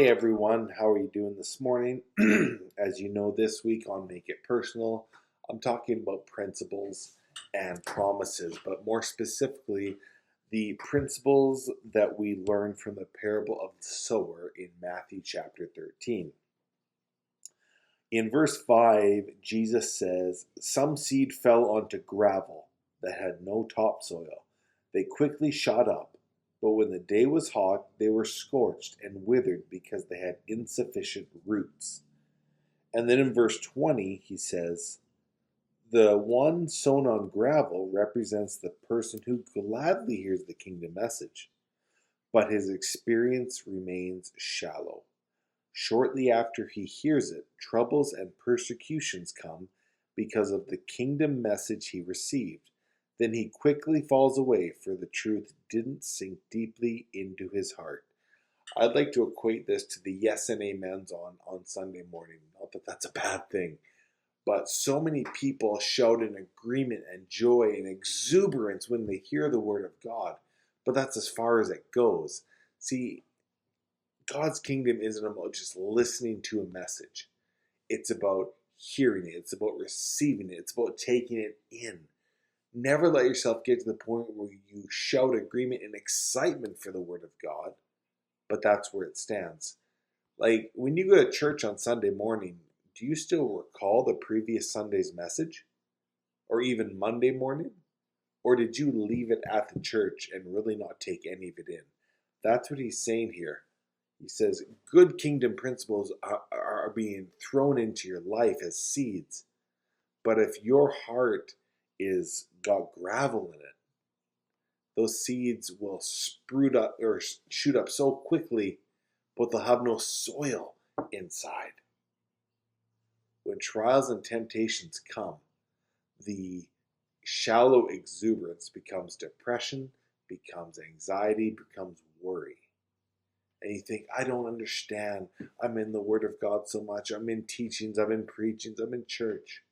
Hey everyone, how are you doing this morning? As you know, this week on Make It Personal, I'm talking about principles and promises, but more specifically, the principles that we learn from the parable of the sower in Matthew chapter 13. In verse 5, Jesus says, "Some seed fell onto gravel that had no topsoil. They quickly shot up, but when the day was hot, they were scorched and withered because they had insufficient roots." And then in verse 20, he says, "The one sown on gravel represents the person who gladly hears the kingdom message, but his experience remains shallow. Shortly after he hears it, troubles and persecutions come because of the kingdom message he received. Then he quickly falls away, for the truth didn't sink deeply into his heart." I'd like to equate this to the yes and amens on Sunday morning. Not that that's a bad thing, but so many people shout in agreement and joy and exuberance when they hear the word of God, but that's as far as it goes. See, God's kingdom isn't about just listening to a message. It's about hearing it. It's about receiving it. It's about taking it in. Never let yourself get to the point where you shout agreement and excitement for the word of God, but that's where it stands. Like when you go to church on Sunday morning, do you still recall the previous Sunday's message? Or even Monday morning? Or did you leave it at the church and really not take any of it in? That's what he's saying here. He says good kingdom principles are being thrown into your life as seeds. But if your heart is got gravel in it, those seeds will sprout up or shoot up so quickly, but they'll have no soil inside. When trials and temptations come, the shallow exuberance becomes depression, becomes anxiety, becomes worry. And you think, I don't understand. I'm in the Word of God so much. I'm in teachings, I'm in preachings, I'm in church.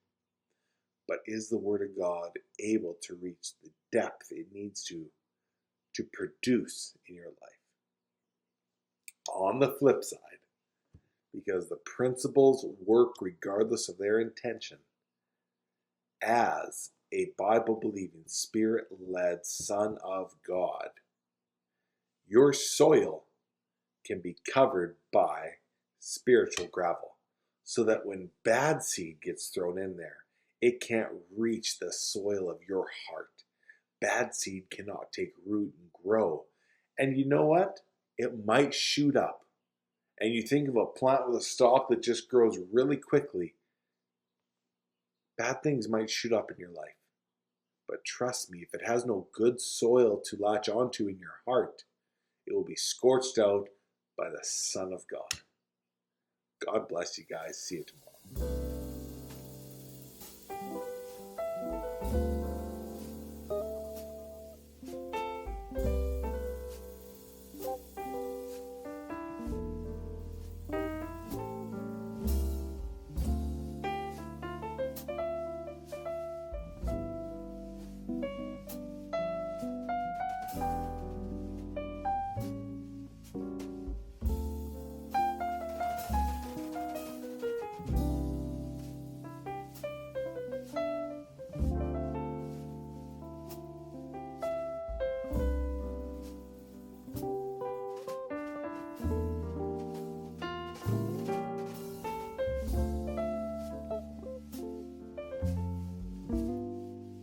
But is the Word of God able to reach the depth it needs to produce in your life? On the flip side, because the principles work regardless of their intention, as a Bible-believing, Spirit-led Son of God, your soil can be covered by spiritual gravel, so that when bad seed gets thrown in there, it can't reach the soil of your heart. Bad seed cannot take root and grow. And you know what? It might shoot up. And you think of a plant with a stalk that just grows really quickly. Bad things might shoot up in your life. But trust me, if it has no good soil to latch onto in your heart, it will be scorched out by the Son of God. God bless you guys. See you tomorrow.